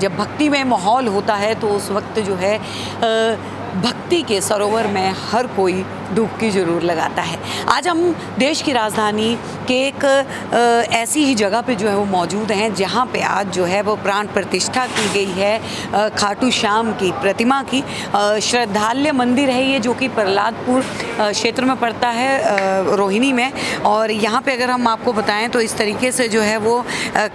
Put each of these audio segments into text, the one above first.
जब भक्तिमय माहौल होता है तो उस वक्त जो है भक्ति के सरोवर में हर कोई डुबकी ज़रूर लगाता है। आज हम देश की राजधानी के एक ऐसी ही जगह पे जो है वो मौजूद हैं जहाँ पे आज जो है वो प्राण प्रतिष्ठा की गई है खाटू श्याम की प्रतिमा की। श्रद्धालय मंदिर है ये, जो कि प्रहलादपुर क्षेत्र में पड़ता है, रोहिणी में। और यहाँ पे अगर हम आपको बताएं तो इस तरीके से जो है वो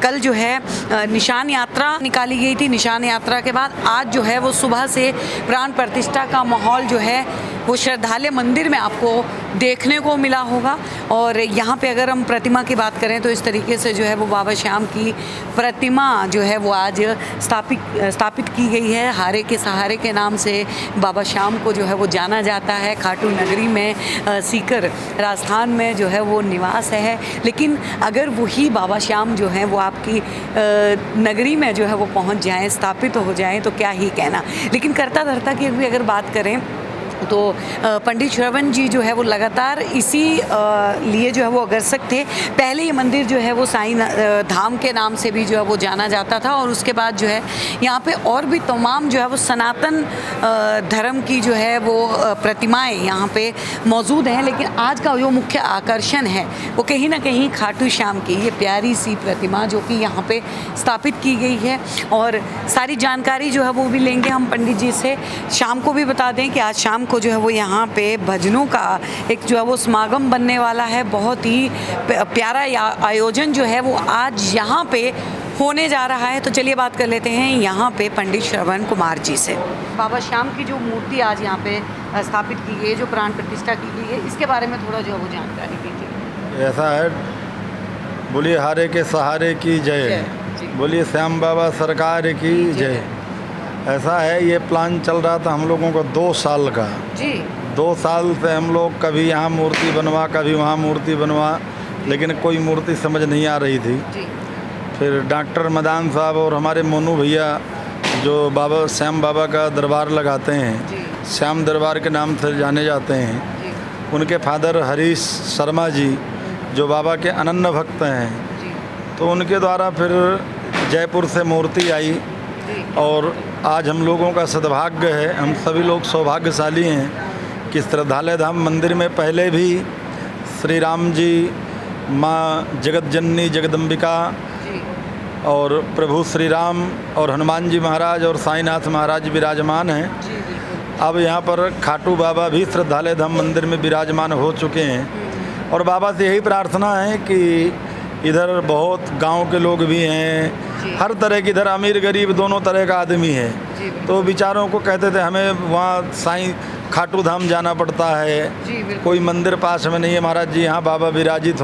कल जो है निशान यात्रा निकाली गई थी। निशान यात्रा के बाद आज जो है वो सुबह से प्राण प्रतिष्ठा का माहौल जो है वो श्रद्धालय मंदिर में आपको देखने को मिला होगा। और यहाँ पे अगर हम प्रतिमा की बात करें तो इस तरीके से जो है वो बाबा श्याम की प्रतिमा जो है वो आज स्थापित की गई है। हारे के सहारे के नाम से बाबा श्याम को जो है वो जाना जाता है। खाटू नगरी में सीकर राजस्थान में जो है वो निवास है। लेकिन अगर वही बाबा श्याम जो हैं वो आपकी नगरी में जो है वो पहुँच जाएँ, स्थापित हो जाएँ तो क्या ही कहना। लेकिन करता धरता की भी अगर बात करें तो पंडित श्रवण जी जो है वो लगातार इसी लिए जो है वो अग्रसर थे। पहले ये मंदिर जो है वो साईं धाम के नाम से भी जो है वो जाना जाता था और उसके बाद जो है यहाँ पे और भी तमाम जो है वो सनातन धर्म की जो है वो प्रतिमाएं यहाँ पे मौजूद हैं। लेकिन आज का जो मुख्य आकर्षण है वो कहीं ना कहीं खाटू श्याम की ये प्यारी सी प्रतिमा जो कि यहाँ पे स्थापित की गई है। और सारी जानकारी जो है वो भी लेंगे हम पंडित जी से। शाम को भी बता दें कि आज शाम को जो है वो यहाँ पे भजनों का एक जो है वो समागम बनने वाला है। बहुत ही प्यारा आयोजन जो है वो आज यहाँ पे होने जा रहा है। तो चलिए बात कर लेते हैं यहाँ पे पंडित श्रवण कुमार जी से। बाबा श्याम की जो मूर्ति आज यहाँ पे स्थापित की गई है, जो प्राण प्रतिष्ठा की गई है, इसके बारे में थोड़ा जो है वो जानकारी दीजिए। ऐसा है, बोलिए हारे के सहारे की जय, बोलिए श्याम बाबा सरकार की जय। ऐसा है, ये प्लान चल रहा था हम लोगों को 2 साल का जी। 2 साल से हम लोग कभी यहाँ मूर्ति बनवा, कभी वहाँ मूर्ति बनवा, लेकिन कोई मूर्ति समझ नहीं आ रही थी जी। फिर डॉक्टर मदान साहब और हमारे मोनू भैया जो बाबा श्याम बाबा का दरबार लगाते हैं, श्याम दरबार के नाम से जाने जाते हैं, उनके फादर हरीश शर्मा जी जो बाबा के अनन्य भक्त हैं, तो उनके द्वारा फिर जयपुर से मूर्ति आई। और आज हम लोगों का सद्भाग्य है, हम सभी लोग सौभाग्यशाली हैं कि श्रद्धालय धाम मंदिर में पहले भी श्री राम जी, माँ जगत जननी जगदम्बिका और प्रभु श्री राम और हनुमान जी महाराज और साईनाथ महाराज विराजमान हैं। अब यहाँ पर खाटू बाबा भी श्रद्धालय धाम मंदिर में विराजमान हो चुके हैं। और बाबा से यही प्रार्थना है कि इधर बहुत गांव के लोग भी हैं, हर तरह की, इधर अमीर गरीब दोनों तरह का आदमी है। तो बेचारों को कहते थे हमें वहाँ साईं खाटू धाम जाना पड़ता है, कोई मंदिर पास में नहीं है महाराज जी, यहाँ बाबा विराजित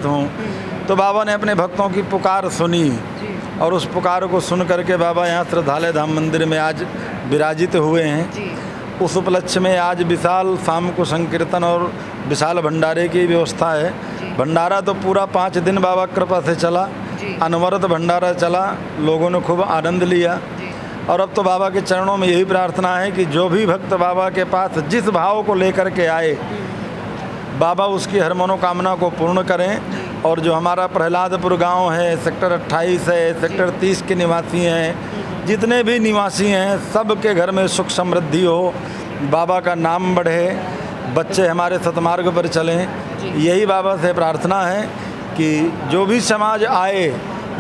हों। तो बाबा ने अपने भक्तों की पुकार सुनी और उस पुकार को सुन करके बाबा यहाँ श्रद्धालय धाम मंदिर में आज विराजित हुए हैं। उस उपलक्ष्य में आज विशाल शाम को संकीर्तन और विशाल भंडारे की व्यवस्था है। भंडारा तो पूरा 5 दिन बाबा कृपा से चला, अनवरत भंडारा चला, लोगों ने खूब आनंद लिया। और अब तो बाबा के चरणों में यही प्रार्थना है कि जो भी भक्त बाबा के पास जिस भाव को लेकर के आए, बाबा उसकी हर मनोकामना को पूर्ण करें। और जो हमारा प्रहलादपुर गांव है, सेक्टर 28 है, सेक्टर 30 के निवासी हैं, जितने भी निवासी हैं, सब के घर में सुख समृद्धि हो, बाबा का नाम बढ़े, बच्चे हमारे सतमार्ग पर चलें। यही बाबा से प्रार्थना है कि जो भी समाज आए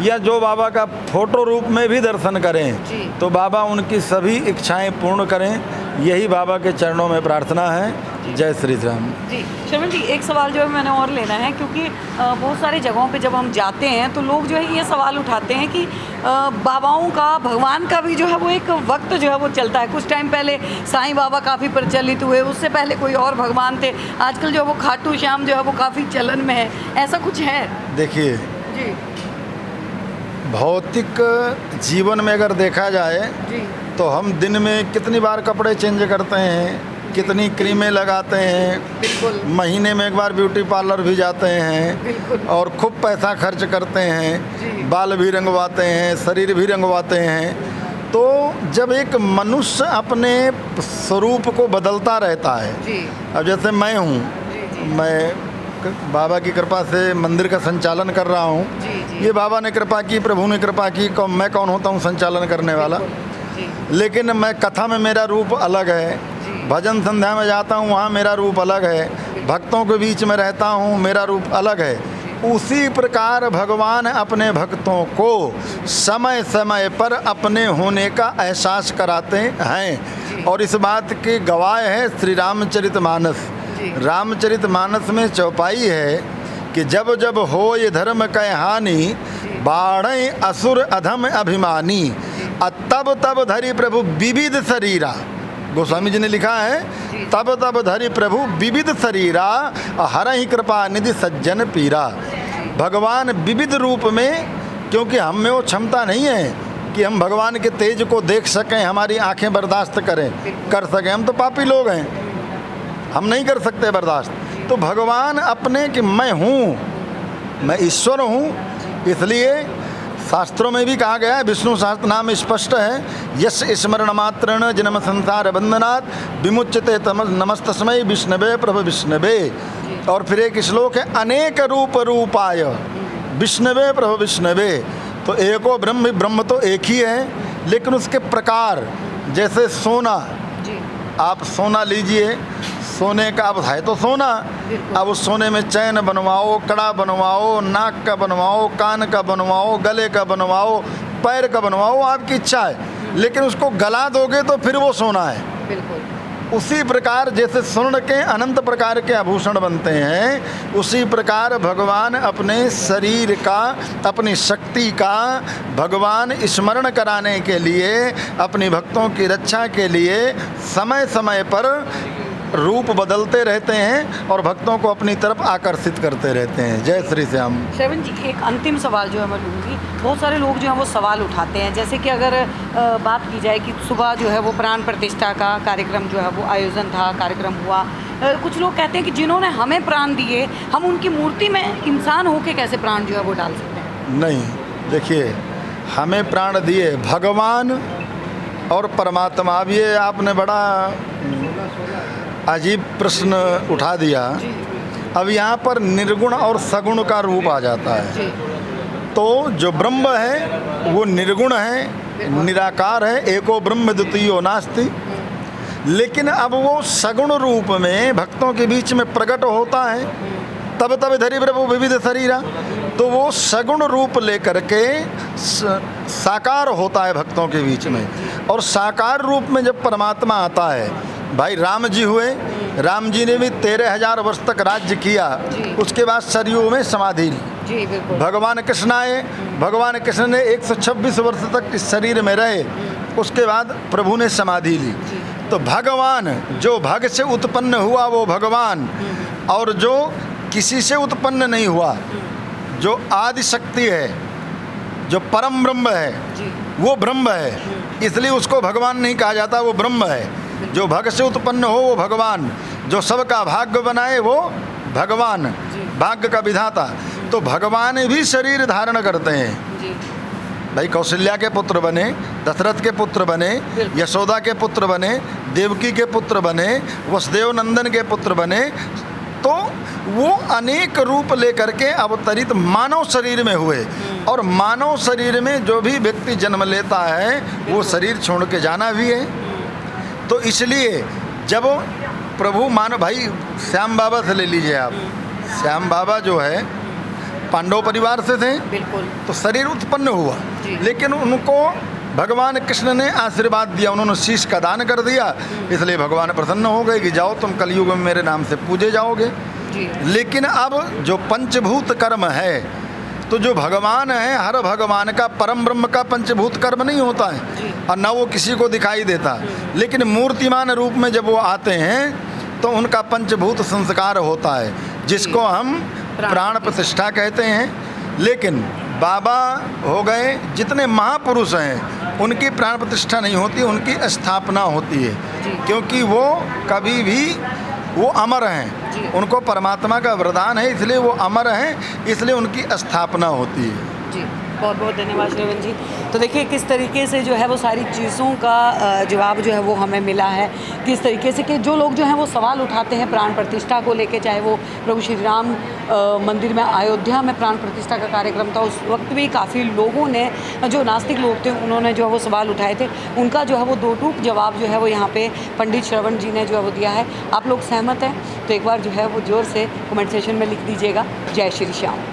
या जो बाबा का फोटो रूप में भी दर्शन करें तो बाबा उनकी सभी इच्छाएं पूर्ण करें। यही बाबा के चरणों में प्रार्थना है। जय श्री राम जी। श्रवण जी, एक सवाल जो है मैंने और लेना है, क्योंकि बहुत सारी जगहों पे जब हम जाते हैं तो लोग जो है ये सवाल उठाते हैं कि बाबाओं का, भगवान का भी जो है वो एक वक्त जो है वो चलता है। कुछ टाइम पहले साईं बाबा काफ़ी प्रचलित हुए, उससे पहले कोई और भगवान थे, आजकल जो है वो खाटू श्याम जो है वो काफ़ी चलन में है, ऐसा कुछ है? देखिए जी, भौतिक जीवन में अगर देखा जाए तो हम दिन में कितनी बार कपड़े चेंज करते हैं, कितनी क्रीमें लगाते हैं, महीने में एक बार ब्यूटी पार्लर भी जाते हैं और खूब पैसा खर्च करते हैं, बाल भी रंगवाते हैं, शरीर भी रंगवाते हैं। तो जब एक मनुष्य अपने स्वरूप को बदलता रहता है, अब जैसे मैं हूँ, मैं बाबा की कृपा से मंदिर का संचालन कर रहा हूँ। ये बाबा ने कृपा की, प्रभु ने कृपा की, मैं कौन होता हूँ संचालन करने वाला। लेकिन मैं कथा में मेरा रूप अलग है, भजन संध्या में जाता हूँ वहाँ मेरा रूप अलग है, भक्तों के बीच में रहता हूँ मेरा रूप अलग है। उसी प्रकार भगवान अपने भक्तों को समय समय पर अपने होने का एहसास कराते हैं। और इस बात की गवाह है श्री रामचरितमानस। रामचरितमानस में चौपाई है कि जब जब हो ये धर्म कै हानि, बाढ़ असुर अधम अभिमानी, तब तब धरि प्रभु विविध शरीरा। गोस्वामी जी ने लिखा है, तब तब धरि प्रभु विविध शरीरा, हरहि कृपा निधि सज्जन पीरा। भगवान विविध रूप में, क्योंकि हम में वो क्षमता नहीं है कि हम भगवान के तेज को देख सकें, हमारी आंखें बर्दाश्त कर सकें। हम तो पापी लोग हैं, हम नहीं कर सकते बर्दाश्त। तो भगवान अपने कि मैं हूँ, मैं ईश्वर हूँ, इसलिए शास्त्रों में भी कहा गया है, विष्णु सहस्त्र नाम स्पष्ट है, यश स्मरण मात्रेण जन्म संसार बंधनात् विमुच्यते नमस्तस्मै विष्णवे प्रभु विष्णवे। और फिर एक श्लोक है, अनेक रूप रूपाय विष्णवे प्रभु विष्णवे। तो एको ब्रह्म, ब्रह्म तो एक ही है, लेकिन उसके प्रकार, जैसे सोना, आप सोना लीजिए, सोने का अब है तो सोना, अब उस सोने में चैन बनवाओ, कड़ा बनवाओ, नाक का बनवाओ, कान का बनवाओ, गले का बनवाओ, पैर का बनवाओ, आपकी इच्छा है, लेकिन उसको गला दोगे तो फिर वो सोना है। बिल्कुल उसी प्रकार जैसे स्वर्ण के अनंत प्रकार के आभूषण बनते हैं, उसी प्रकार भगवान अपने शरीर का, अपनी शक्ति का भगवान स्मरण कराने के लिए, अपनी भक्तों की रक्षा के लिए समय समय पर रूप बदलते रहते हैं और भक्तों को अपनी तरफ आकर्षित करते रहते हैं। जय श्री श्याम। श्रवण जी, एक अंतिम सवाल जो है मैं लूँगी, बहुत सारे लोग जो हैं वो सवाल उठाते हैं, जैसे कि अगर बात की जाए कि सुबह जो है वो प्राण प्रतिष्ठा का कार्यक्रम जो है वो आयोजन था, कार्यक्रम हुआ, कुछ लोग कहते हैं कि जिन्होंने हमें प्राण दिए, हम उनकी मूर्ति में इंसान होके कैसे प्राण जो है वो डाल सकते हैं? नहीं, देखिए, हमें प्राण दिए भगवान और परमात्मा। अब ये आपने बड़ा अजीब प्रश्न उठा दिया। अब यहाँ पर निर्गुण और सगुण का रूप आ जाता है। तो जो ब्रह्म है वो निर्गुण है, निराकार है, एको ब्रह्म द्वितीयो नास्ति। लेकिन अब वो सगुण रूप में भक्तों के बीच में प्रकट होता है, तब तब धरि प्रभु विविध शरीरा। तो वो सगुण रूप लेकर के साकार होता है भक्तों के बीच में। और साकार रूप में जब परमात्मा आता है, भाई राम जी हुए, राम जी ने भी 13,000 वर्ष तक राज्य किया, उसके बाद सरयू में समाधि ली। भगवान कृष्ण आए, भगवान कृष्ण ने 126 वर्ष तक इस शरीर में रहे, उसके बाद प्रभु ने समाधि ली। तो भगवान जो भग से उत्पन्न हुआ वो भगवान, और जो किसी से उत्पन्न नहीं हुआ, जो आदि शक्ति है, जो परम ब्रह्म है, वो ब्रह्म है। इसलिए उसको भगवान नहीं कहा जाता, वो ब्रह्म है। जो भग से उत्पन्न हो वो भगवान, जो सबका भाग्य बनाए वो भगवान, भाग्य का विधाता। तो भगवान भी शरीर धारण करते हैं। भाई कौशल्या के पुत्र बने, दशरथ के पुत्र बने, यशोदा के पुत्र बने, देवकी के पुत्र बने, वसुदेव नंदन के पुत्र बने। तो वो अनेक रूप लेकर के अवतरित मानव शरीर में हुए। और मानव शरीर में जो भी व्यक्ति जन्म लेता है वो शरीर छोड़ के जाना भी है। तो इसलिए जब प्रभु मानो, भाई श्याम बाबा से ले लीजिए आप, श्याम बाबा जो है पांडव परिवार से थे, बिल्कुल, तो शरीर उत्पन्न हुआ, लेकिन उनको भगवान कृष्ण ने आशीर्वाद दिया, उन्होंने शीश का दान कर दिया, इसलिए भगवान प्रसन्न हो गए कि जाओ तुम कलयुग में मेरे नाम से पूजे जाओगे। लेकिन अब जो पंचभूत कर्म है, तो जो भगवान है, हर भगवान का, परम ब्रह्म का पंचभूत कर्म नहीं होता है और न वो किसी को दिखाई देता। लेकिन मूर्तिमान रूप में जब वो आते हैं तो उनका पंचभूत संस्कार होता है, जिसको हम प्राण प्रतिष्ठा कहते हैं। लेकिन बाबा हो गए, जितने महापुरुष हैं उनकी प्राण प्रतिष्ठा नहीं होती, उनकी स्थापना होती है, क्योंकि वो कभी भी वो अमर हैं, उनको परमात्मा का वरदान है, इसलिए वो अमर हैं, इसलिए उनकी स्थापना होती है। बहुत बहुत धन्यवाद श्रवण जी। तो देखिए किस तरीके से जो है वो सारी चीज़ों का जवाब जो है वो हमें मिला है, किस तरीके से कि जो लोग जो हैं वो सवाल उठाते हैं प्राण प्रतिष्ठा को लेके, चाहे वो प्रभु श्री राम मंदिर में अयोध्या में प्राण प्रतिष्ठा का कार्यक्रम था, उस वक्त भी काफ़ी लोगों ने, जो नास्तिक लोग थे उन्होंने जो है वो सवाल उठाए थे, उनका जो है वो दो टूक जवाब जो है वो यहाँ पे पंडित श्रवण जी ने जो है वो दिया है। आप लोग सहमत हैं तो एक बार जो है वो ज़ोर से कमेंट सेशन में लिख दीजिएगा। जय श्री श्याम।